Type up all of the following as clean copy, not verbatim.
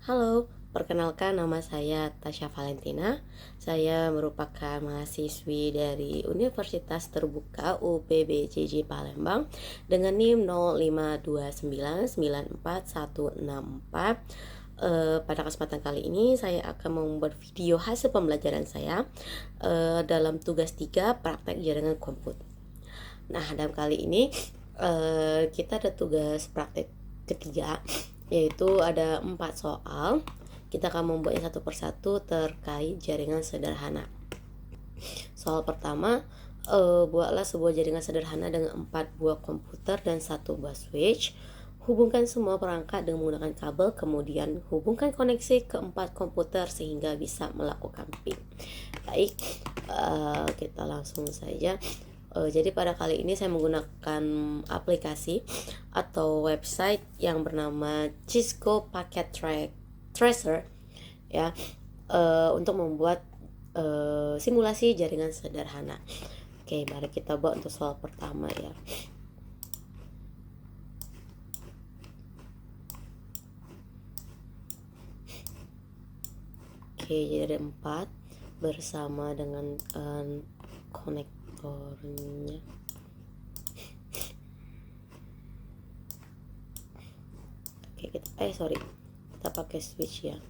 Halo, perkenalkan nama saya Tasya Valentina. Saya merupakan mahasiswi dari Universitas Terbuka UPBJJ Palembang dengan NIM 052994164. Pada kesempatan kali ini saya akan membuat video hasil pembelajaran saya dalam tugas 3 praktek jaringan komputer. Nah, dalam kali ini kita ada tugas praktek ketiga, yaitu ada 4 soal. Kita akan membuatnya satu persatu terkait jaringan sederhana. Soal pertama, buatlah sebuah jaringan sederhana dengan 4 buah komputer dan 1 buah switch. Hubungkan semua perangkat dengan menggunakan kabel, kemudian hubungkan koneksi ke 4 komputer sehingga bisa melakukan ping. Baik, kita langsung saja. Jadi pada kali ini saya menggunakan aplikasi atau website yang bernama Cisco Packet Tracer ya, untuk membuat simulasi jaringan sederhana. Oke, mari kita buat untuk soal pertama ya. Oke, jadi ada 4 bersama dengan konektornya. Oke, kita pakai switch ya.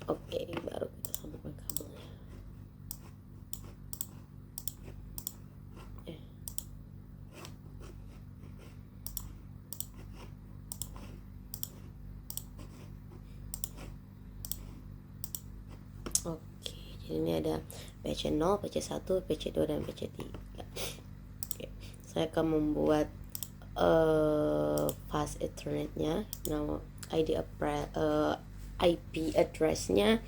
Oke, baru kita sambungkan kabelnya. Oke, jadi ini ada PC0, PC1, PC2 dan PC3. Oke, saya akan membuat fast ethernetnya. Nama IP addressnya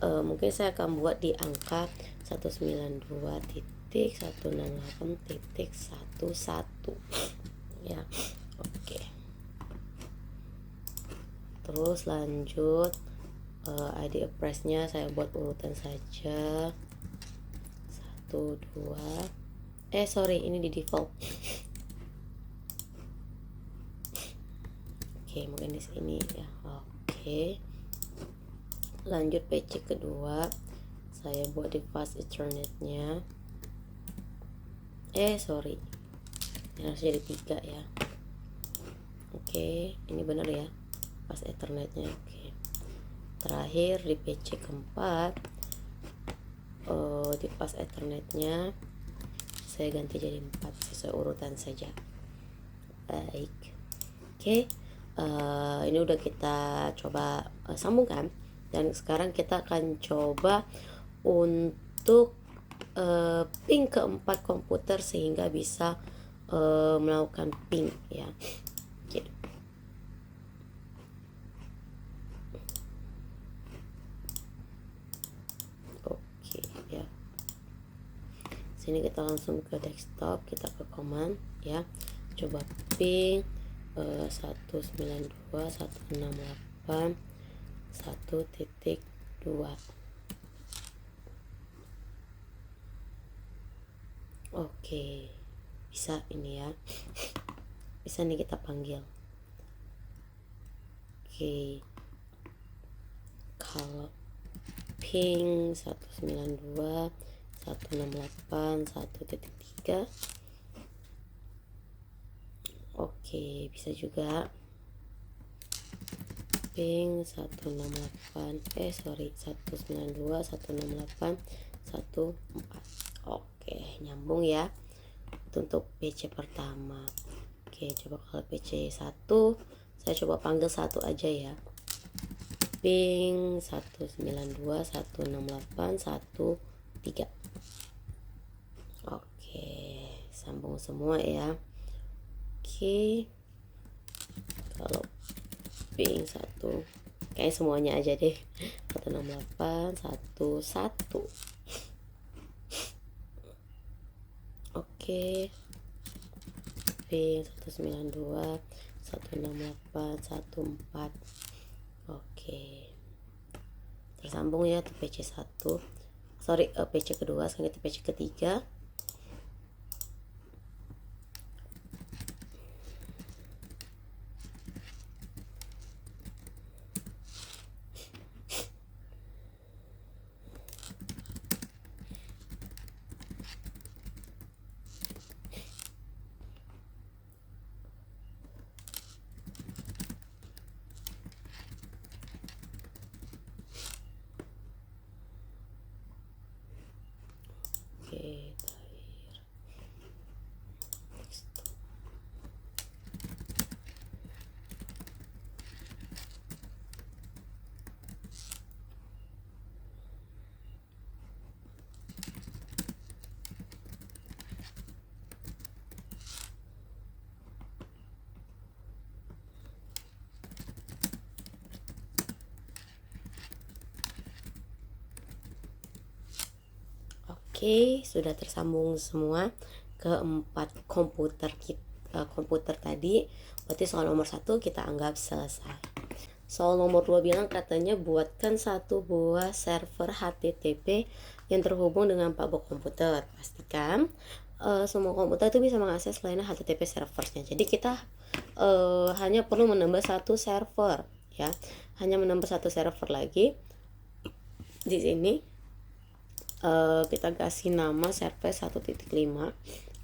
mungkin saya akan buat di angka 192.168.11 ya. Oke, terus lanjut, ID addressnya saya buat urutan saja 1 2 ini di default. Oke, mungkin di sini ya. Oke, lanjut PC kedua saya buat di fast ethernetnya. Ini harus jadi 3 ya. Oke, ini benar ya fast ethernetnya. Oke, terakhir di PC keempat, di fast ethernetnya saya ganti jadi 4 sesuai urutan saja. Baik, oke, ini udah kita coba sambungkan, dan sekarang kita akan coba untuk ping ke 4 komputer sehingga bisa melakukan ping ya. Oke ya, sini kita langsung ke desktop, kita ke command ya, coba ping 192.168.1.2. Oke, bisa ini ya, bisa nih kita panggil. Oke, kalau ping 192.168.1.3. Oke, bisa juga ping 192.168.1.4. Oke, nyambung ya. Itu untuk PC pertama. Oke, coba kalau PC 1 saya coba panggil 1 aja ya. Ping 192.168.1.3. Oke, sambung semua ya. Oke, kalau ping 1 kayak semuanya aja deh, 168.1.1. Oke, ping 192.168.1.4. Oke, tersambung ya ke PC 1. PC kedua. Sekarang kita PC ketiga. Oke, sudah tersambung semua ke 4 komputer tadi. Berarti soal nomor 1 kita anggap selesai. Soal nomor 2 bilang katanya buatkan 1 buah server HTTP yang terhubung dengan 4 buah komputer. Pastikan semua komputer itu bisa mengakses layanan HTTP servernya. Jadi kita hanya perlu menambah 1 server ya. Hanya menambah 1 server lagi. Di sini kita kasih nama server 1.5.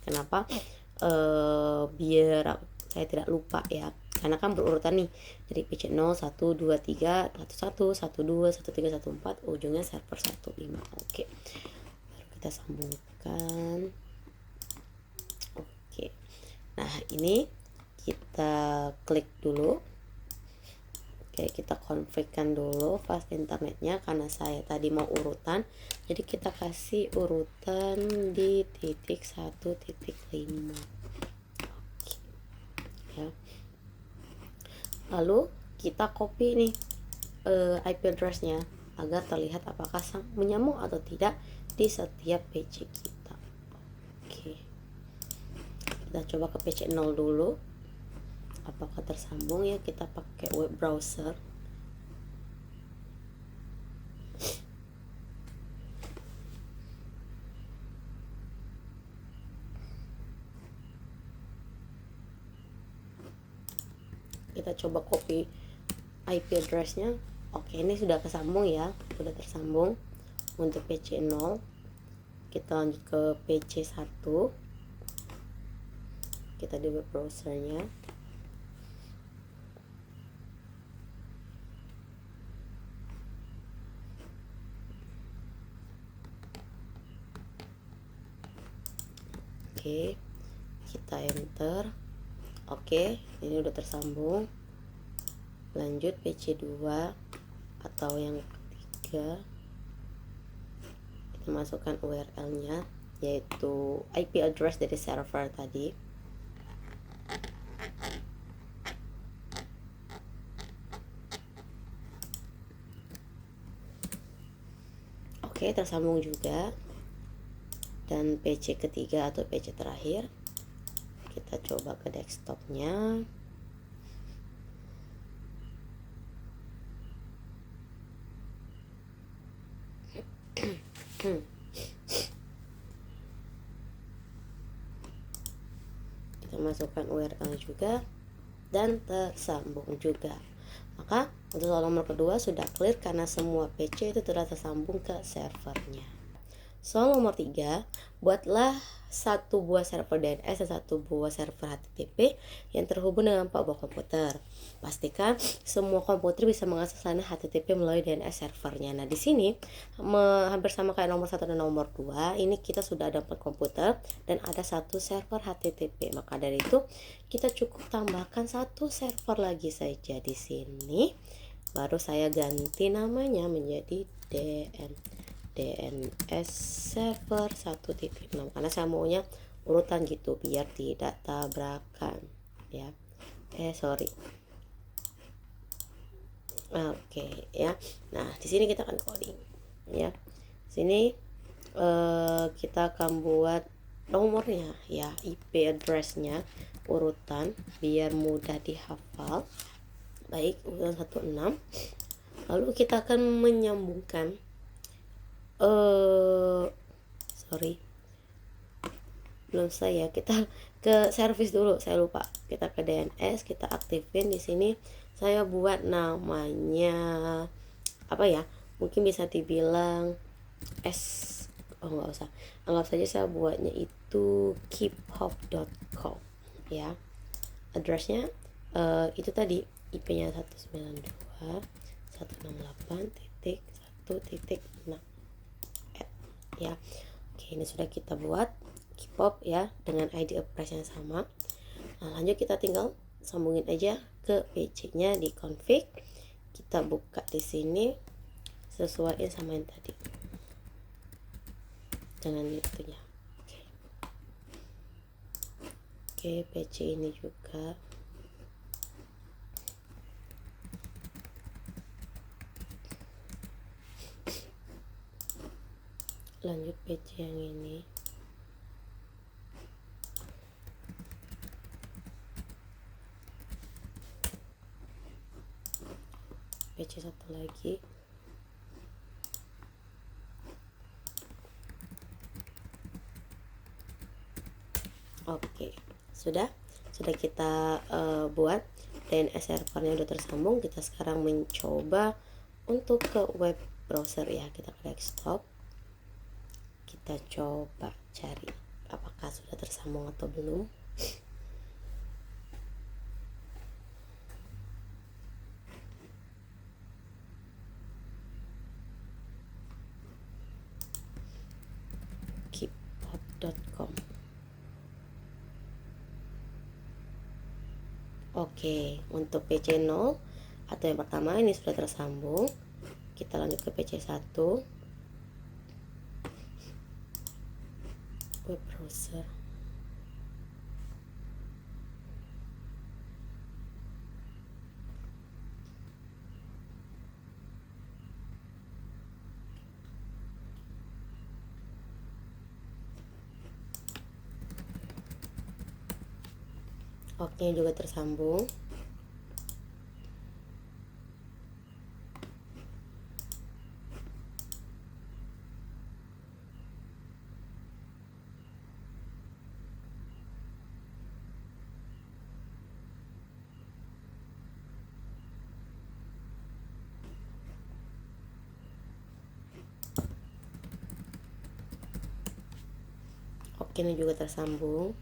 Kenapa? Biar saya tidak lupa ya, karena kan berurutan nih dari PC 0, 1, 2, 3, 1, 12, 13, 14, ujungnya server 15. Oke, baru kita sambungkan. Oke, nah ini kita klik dulu. Oke, kita configkan dulu fast internetnya karena saya tadi mau urutan, jadi kita kasih urutan di titik 1.5. Oke, ya. Lalu kita copy nih IP address-nya agar terlihat apakah menyambung atau tidak di setiap PC kita. Oke, kita coba ke PC 0 dulu, apakah tersambung ya. Kita pakai web browser. Kita coba copy IP address-nya. Oke, ini sudah kesambung ya, sudah tersambung untuk PC 0. Kita lanjut ke PC 1. Kita di web browsernya. Oke, kita enter. Oke, ini udah tersambung. Lanjut PC 2 atau yang ketiga, kita masukkan URL-nya, yaitu IP address dari server tadi. Oke, tersambung juga. Dan PC ketiga atau PC terakhir, kita coba ke desktopnya. Kita masukkan URL juga dan tersambung juga. Maka untuk soal nomor kedua sudah clear karena semua PC itu telah tersambung ke servernya. Soal nomor 3, buatlah 1 buah server DNS dan 1 buah server HTTP yang terhubung dengan 4 buah komputer. Pastikan semua komputer bisa mengakses layanan HTTP melalui DNS servernya. Nah, di sini hampir sama kayak nomor 1 dan nomor 2. Ini kita sudah ada 4 komputer dan ada 1 server HTTP. Maka dari itu kita cukup tambahkan 1 server lagi saja di sini. Baru saya ganti namanya menjadi DNS server 1.6 karena saya maunya urutan gitu biar tidak tabrakan ya. Oke ya. Nah, di sini kita akan coding ya. Sini kita akan buat nomornya ya, IP address-nya urutan biar mudah dihafal. Baik, urutan 16. Lalu kita akan menyambungkan belum saya, kita ke service dulu, saya lupa. Kita ke DNS, kita aktifin. Di sini saya buat namanya apa ya, mungkin bisa dibilang nggak usah, anggap saja saya buatnya itu keephop.com ya. Addressnya itu tadi, IP-nya 192.168.1.6 ya. Oke, ini sudah kita buat keephop ya dengan ID address yang sama. Nah, lanjut kita tinggal sambungin aja ke PC-nya di config. Kita buka di sini, sesuaiin sama yang tadi dengan itunya. Oke, PC ini juga. lanjut PC yang ini. PC satu lagi. Oke, sudah kita buat DNS servernya udah tersambung. Kita sekarang mencoba untuk ke web browser ya. Kita ke desktop, kita coba cari apakah sudah tersambung atau belum. keeppub.com. Oke, untuk PC 0 atau yang pertama ini sudah tersambung. Kita lanjut ke PC 1, web browser. Oke, juga tersambung. Oke, ini juga tersambung.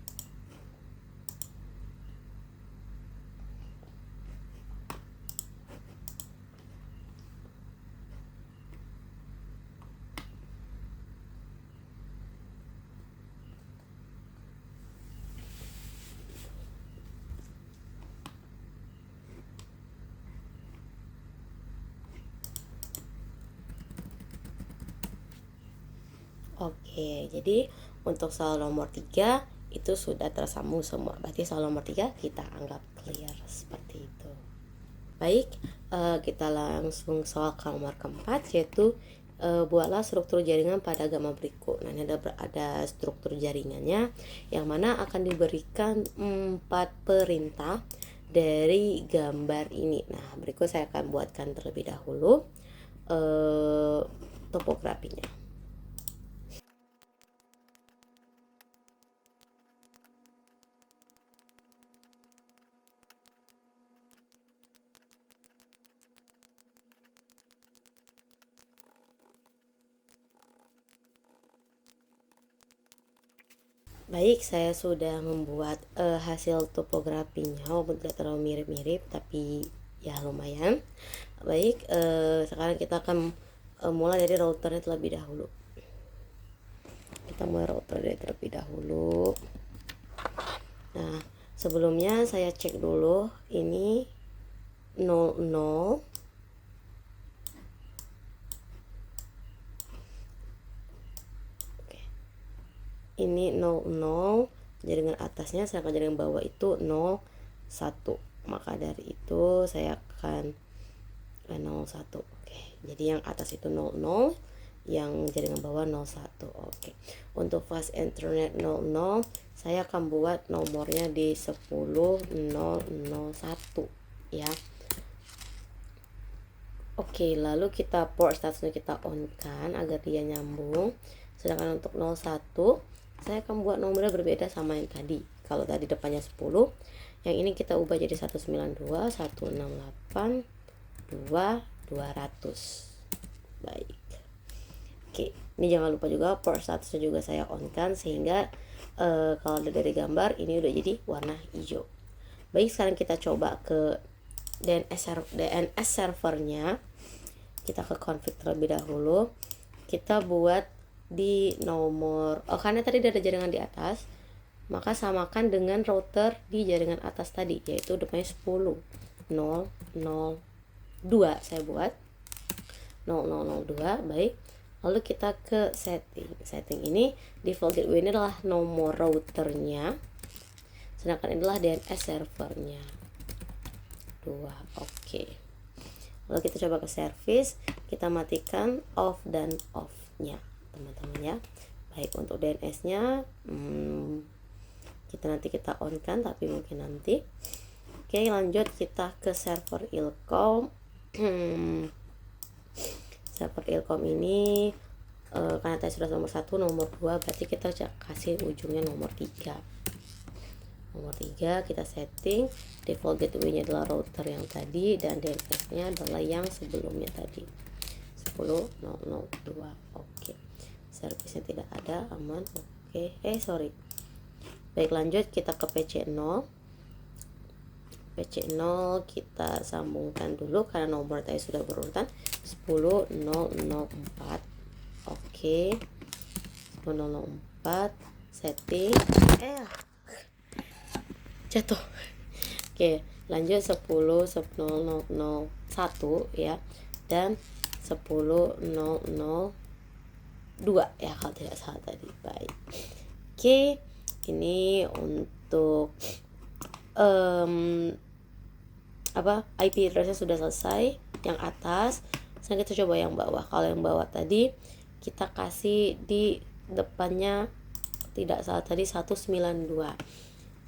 Oke, jadi untuk soal nomor 3 itu sudah tersambung semua. Berarti soal nomor 3 kita anggap clear seperti itu. Baik, kita langsung soal nomor keempat, yaitu buatlah struktur jaringan pada gambar berikut. Nah, ini ada struktur jaringannya yang mana akan diberikan 4 perintah dari gambar ini. Nah, berikut saya akan buatkan terlebih dahulu topografinya. Baik, saya sudah membuat hasil topografinya, walaupun tidak terlalu mirip-mirip, tapi ya lumayan. Baik, sekarang kita akan mulai dari routernya terlebih dahulu. Kita mulai router dari terlebih dahulu. Nah, sebelumnya saya cek dulu ini 00. Ini 00 jaringan atasnya, sedangkan jaringan bawah itu 01. Maka dari itu saya akan 01. Oke, jadi yang atas itu 00, yang jaringan bawah 01. Oke, untuk fast internet 00 saya akan buat nomornya di 10.0.0.1 ya. Oke, lalu kita port statusnya kita on kan agar dia nyambung. Sedangkan untuk 01 saya akan buat nomornya berbeda sama yang tadi. Kalau tadi depannya 10, yang ini kita ubah jadi 192.168.2.200. Baik. Oke, ini jangan lupa juga port statusnya juga saya on kan, sehingga kalau dari gambar ini udah jadi warna hijau. Baik, sekarang kita coba ke DNS servernya. Kita ke config terlebih dahulu. Kita buat di nomor, karena tadi ada jaringan di atas, maka samakan dengan router di jaringan atas tadi, yaitu depannya 10.0.0.2. saya buat 0.0.0.2. Baik, lalu kita ke setting ini default gateway ini adalah nomor routernya, sedangkan inilah DNS servernya 2. Oke, lalu kita coba ke service, kita matikan off dan off nya teman-teman ya. Baik, untuk DNS-nya kita on kan, tapi mungkin nanti. Oke, lanjut kita ke server Ilkom. Server Ilkom ini karena tadi sudah nomor 1, nomor 2 berarti kita kasih ujungnya nomor 3. Nomor 3 kita setting, default gateway-nya adalah router yang tadi, dan DNS-nya adalah yang sebelumnya tadi 10.0.0.2. Oke. Servisnya tidak ada, aman. Oke. Sorry. Baik, lanjut kita ke PC0. PC0 kita sambungkan dulu karena nomor tadi sudah berurutan 10.0.0.4. Oke. 10.0.0.4 setting. Jatuh. Oke, lanjut 10.10.0.1 ya, dan 10.0.0.2 ya kalau tidak salah tadi. Baik. Oke, ini untuk IP address-nya sudah selesai yang atas. Sekarang kita coba yang bawah. Kalau yang bawah tadi kita kasih di depannya, tidak salah tadi 192.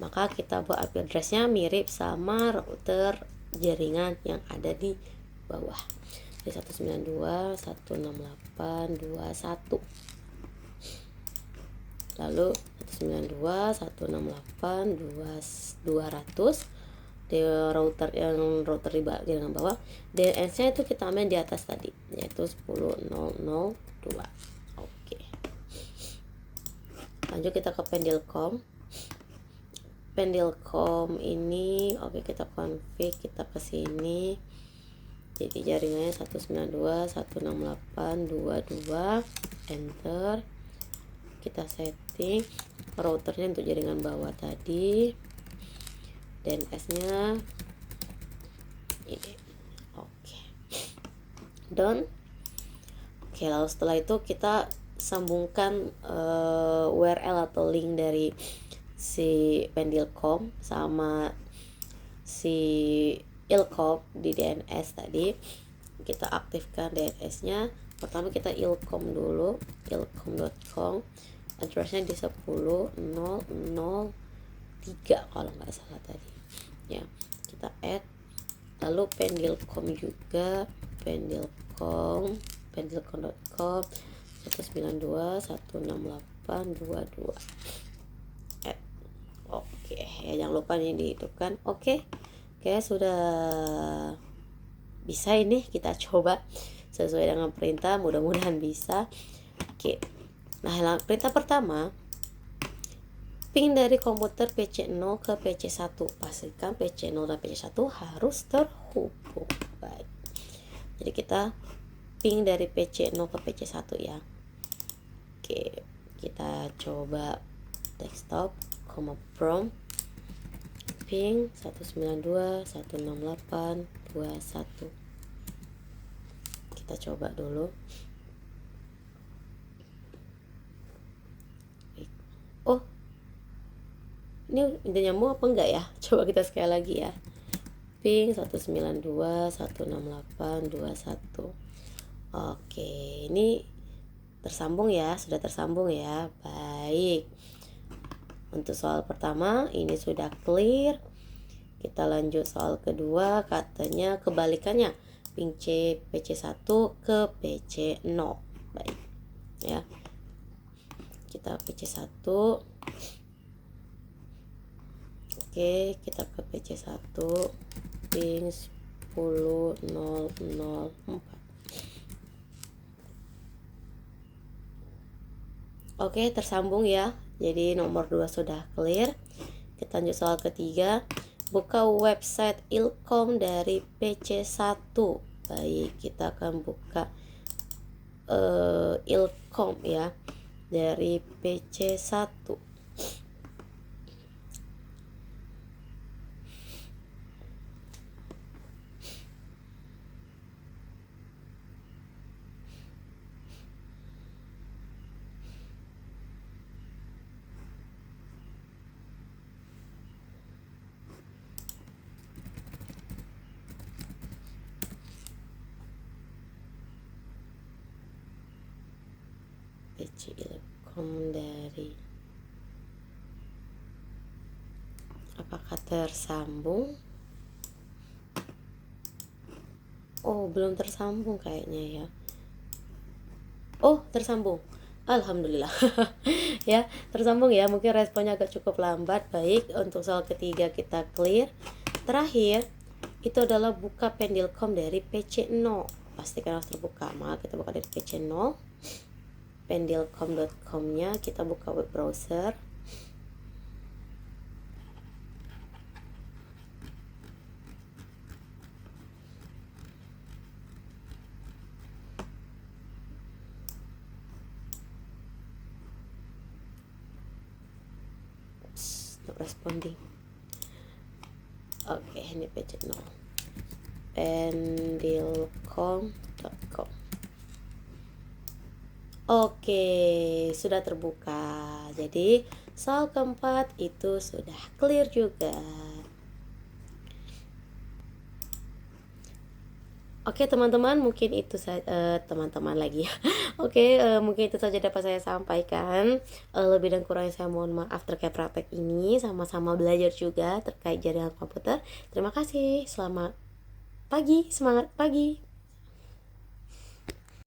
Maka kita buat IP address-nya mirip sama router jaringan yang ada di bawah. Di 192.168.21. Lalu 192.168.200 di router di jaringan bawah. DNS-nya itu kita ambil di atas tadi, yaitu 10.0.0.2. Oke. Lanjut kita ke Pendelcom. Pendelcom ini oke, kita config, kita ke sini. Jadi jaringannya 192.168.22, enter. Kita setting routernya untuk jaringan bawah tadi, DNS-nya ini. Oke. Done. Oke, lalu setelah itu kita sambungkan URL atau link dari si Pendelcom sama si Ilkom di DNS tadi. Kita aktifkan DNS-nya. Pertama kita Ilkom dulu, ilkom.com, address-nya di 10.0.0.3 kalau nggak salah tadi ya. Kita add, lalu Pendelcom juga, pendelcom.com 192.168.22. Oke, ya jangan lupa ini dihidupkan. Oke, sudah bisa ini, kita coba sesuai dengan perintah, mudah-mudahan bisa. Oke, nah perintah pertama, ping dari komputer PC0 ke PC1. Pastikan PC0 dan PC1 harus terhubung. Baik, jadi kita ping dari PC0 ke PC1 ya. Oke, kita coba desktop, prompt ping 192.168.21. Kita coba dulu. Oh, ini udah nyambung apa enggak ya? Coba kita sekali lagi ya. Ping 192.168.21. Oke, ini tersambung ya, sudah tersambung ya. Baik. Untuk soal pertama ini sudah clear. Kita lanjut soal kedua, katanya kebalikannya, ping C PC1 ke PC0. Baik ya, kita PC1. Oke, kita ke PC1 ping 10.0.0.4. Oke, tersambung ya. Jadi nomor 2 sudah clear. Kita lanjut soal ketiga. Buka website Ilkom dari PC1. Baik, kita akan buka Ilkom ya dari PC1. PC Ilkom dari, apakah tersambung? Oh, belum tersambung kayaknya ya. Oh, tersambung. Alhamdulillah. Ya, tersambung ya. Mungkin responnya agak cukup lambat. Baik, untuk soal ketiga kita clear. Terakhir, itu adalah buka Pendilkom dari PC0. Pastikan harus terbuka. Maka kita buka dari PC0. Pendilkom.com-nya kita buka web browser. Not responding. Oke, ini PC0. Pendilkom.com. Oke, sudah terbuka. Jadi soal keempat itu sudah clear juga. Oke teman-teman, mungkin itu saja teman-teman lagi ya. Oke, mungkin itu saja dapat saya sampaikan. Lebih dan kurangnya saya mohon maaf terkait praktek ini. Sama-sama belajar juga terkait jaringan komputer. Terima kasih. Selamat pagi, semangat pagi.